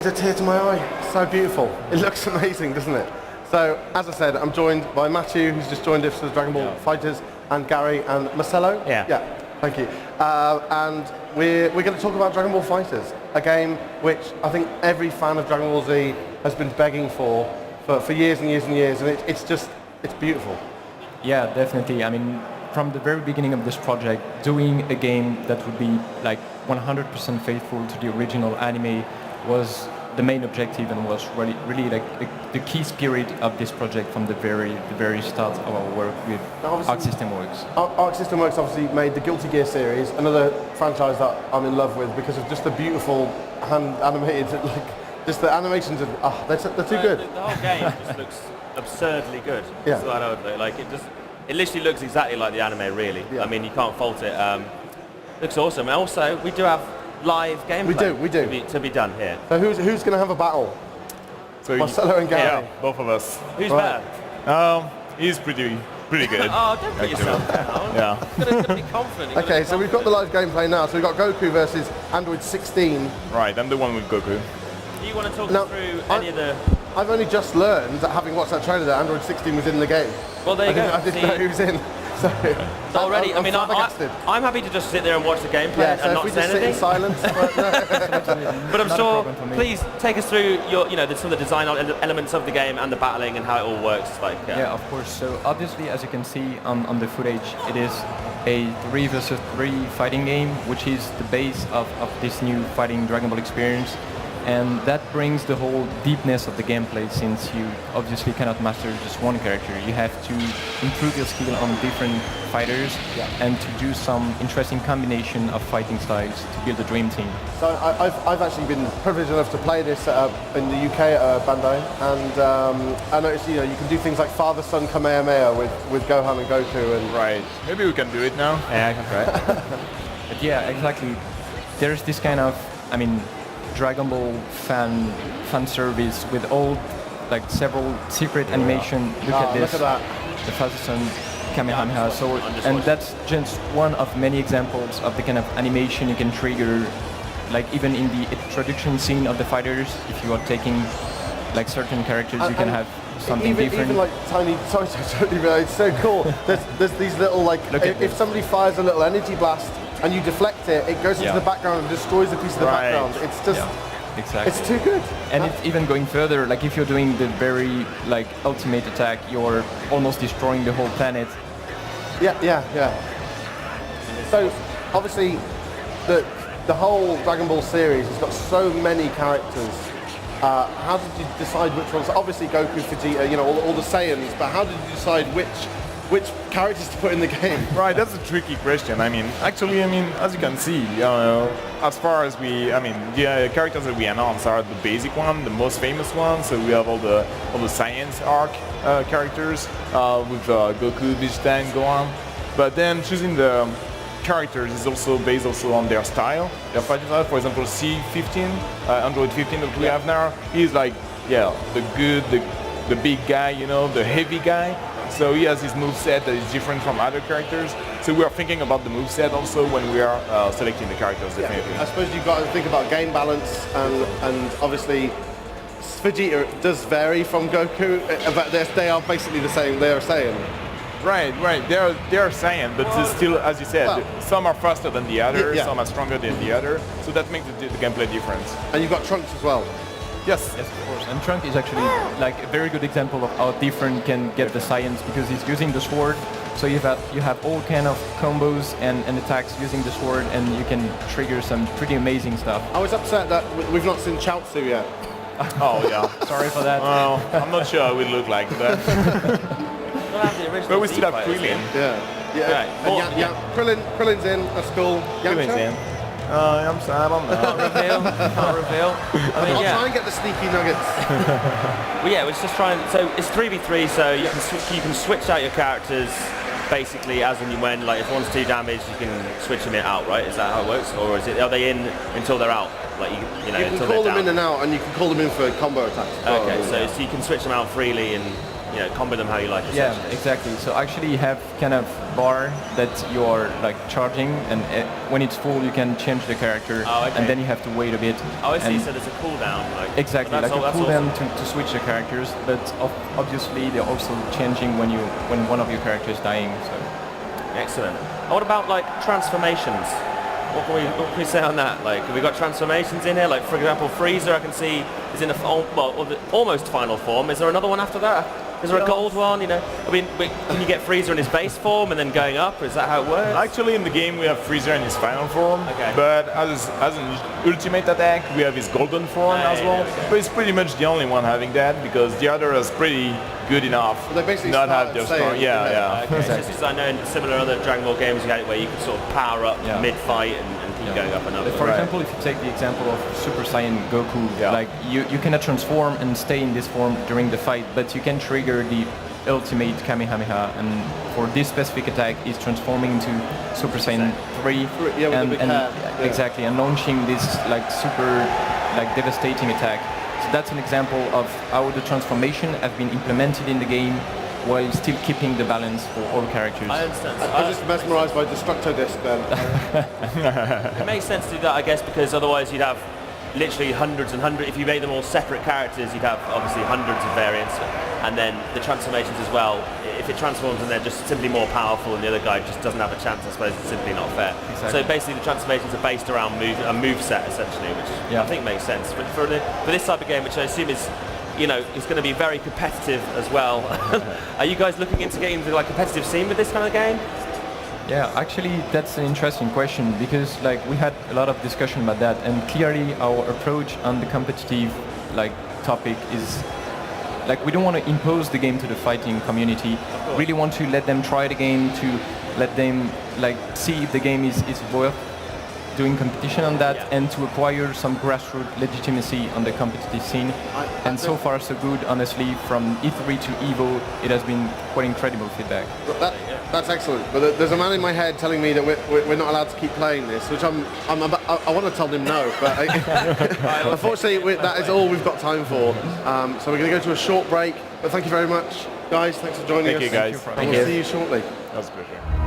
a tear to my eye. So beautiful. It looks amazing, doesn't it? So, as I said, I'm joined by Matthew, who's just joined us as Dragon Ball FighterZ, and Gary and Marcelo. Yeah. Thank you. And we're going to talk about Dragon Ball FighterZ, a game which I think every fan of Dragon Ball Z has been begging for years and years and years, and it's beautiful. Yeah, definitely. I mean, from the very beginning of this project, doing a game that would be like 100% faithful to the original anime was the main objective, and was really like the key spirit of this project from the very start of our work with Arc System Works. Arc System Works obviously made the Guilty Gear series, another franchise that I'm in love with because of just the beautiful hand animated, like just the animations of they're too good. The whole game just looks absurdly good. Yeah. That's what I would look like. It literally looks exactly like the anime, really. Yeah. I mean, you can't fault it. Looks awesome. And also, we do have live gameplay. We do. To be done here. So who's going to have a battle? So Marcelo and Gary. Yeah, both of us. Who's Right. better? He's pretty good. Oh, don't put yourself down. Yeah. You've got to be confident. Okay, so we've got the live gameplay now. So we've got Goku versus Android 16. Right, I'm the one with Goku. Do you want to talk Now, us through any of the... I've only just learned, that having watched that trailer, that Android 16 was in the game. Well, there you go. I didn't know he was in. So Already, I'm flabbergasted. I'm happy to just sit there and watch the gameplay Yeah, and so if not we say just sit in anything. silence. But I'm Not a sure, problem for me. please take us through some of the design elements of the game and the battling and how it all works. Yeah, of course. So obviously, as you can see on the footage, it is a 3 versus 3 fighting game, which is the base of this new fighting Dragon Ball experience. And that brings the whole deepness of the gameplay, since you obviously cannot master just one character. You have to improve your skill on different fighters and to do some interesting combination of fighting styles to build a dream team. So I've actually been privileged enough to play this in the UK at Bandai, and I noticed you can do things like father-son Kamehameha with Gohan and Goku, and Right. Maybe we can do it now. Yeah, I can try. But yeah, exactly. There's this kind of, Dragon Ball fan service with all several secret animation. Look at this. Look at that. The father-son Kamehameha. And that's just one of many examples of the kind of animation you can trigger, even in the introduction scene of the fighters. If you are taking certain characters, you can have something different. Even tiny. Sorry, it's so cool. There's these little if somebody fires a little energy blast and you deflect it, it goes into the background and destroys a piece of the background. It's just, exactly. It's too good. And it's even going further. If you're doing the very ultimate attack, you're almost destroying the whole planet. Yeah. So obviously, the whole Dragon Ball series has got so many characters. How did you decide which ones? Obviously, Goku, Vegeta, all the Saiyans. But how did you decide which characters to put in the game? Right, that's a tricky question. Actually, as you can see, as far as the characters that we announce are the basic one, the most famous one. So we have all the science arc characters with Goku, Vegeta, and Gohan. But then choosing the characters is also based on their style, their fighting style. For example, C15, Android 15 that we have now, he's the big guy, the heavy guy. So he has his moveset that is different from other characters. So we are thinking about the moveset also when we are selecting the characters, definitely. I suppose you've got to think about game balance, and obviously Vegeta does vary from Goku, but they are basically the same. They are Saiyan. Right. They are Saiyan, but still, as you said, some are faster than the other, some are stronger than the other. So that makes the gameplay different. And you've got Trunks as well. Yes, of course. And Trunk is actually a very good example of how different can get the science, because he's using the sword. So you have all kind of combos and attacks using the sword, and you can trigger some pretty amazing stuff. I was upset that we've not seen Chaozu yet. Oh yeah. Sorry for that. Well, I'm not sure how we look like that. But we still have Krillin. Yeah. Right. Krillin's in. That's cool. Krillin's in. I don't know. Can't reveal. I'll try and get the sneaky nuggets. Well, yeah, it's just trying. So it's 3v3, so you can switch out your characters basically as and when. If one's too damaged, you can switch them out, right? Is that how it works, or are they in until they're out? You can call them in and out, and you can call them in for combo attacks. Okay, so you can switch them out freely, and combo them how you like. Yeah, exactly. So actually you have kind of bar that you are like charging, and when it's full you can change the character, and then you have to wait a bit. Oh, I see. So there's a cooldown. Exactly, like a cooldown to switch the characters, but obviously they're also changing when one of your characters is dying. So. Excellent. And what about like transformations? What can we say on that? Like, have we got transformations in here? Like, for example, Freezer, I can see is in almost final form. Is there another one after that? Is there a gold one? I mean, can you get Freezer in his base form and then going up? Is that how it works? Actually, in the game we have Freezer in his final form, but as an ultimate attack we have his golden form as well. But it's pretty much the only one having that, because the other is pretty good enough. They basically not have their strong. Yeah. Okay. Exactly. Just, I know in similar other Dragon Ball games you had it where you could sort of power up mid-fight and keep going up and up. For example, if you take the example of Super Saiyan Goku, like you cannot transform and stay in this form during the fight, but you can trigger the ultimate Kamehameha, and for this specific attack is transforming into Super Saiyan 3 exactly, and launching this like super like devastating attack. So that's an example of how the transformation has been implemented in the game while still keeping the balance for all characters. I understand. I'm just mesmerised by Destructo Disc then. It makes sense to do that, I guess, because otherwise you'd have literally hundreds and hundreds. If you made them all separate characters, you'd have obviously hundreds of variants, and then the transformations as well. If it transforms and they're just simply more powerful and the other guy just doesn't have a chance, I suppose it's simply not fair. Exactly. So basically the transformations are based around a move set essentially, which I think makes sense. But for this type of game, which I assume is is going to be very competitive as well. Are you guys looking into getting into like competitive scene with this kind of game? Yeah, actually that's an interesting question, because like we had a lot of discussion about that, and clearly our approach on the competitive like topic is like we don't want to impose the game to the fighting community. Really want to let them try the game, to let them like see if the game is worth doing competition on that, and to acquire some grassroots legitimacy on the competitive scene. And so far so good, honestly. From E3 to EVO, it has been quite incredible feedback. That's excellent. But there's a man in my head telling me that we're not allowed to keep playing this, which I want to tell him no, but unfortunately that is all we've got time for. So we're going to go to a short break. But thank you very much, guys. Thanks for joining us. Thank you, guys. And we'll see you shortly. That was a pleasure.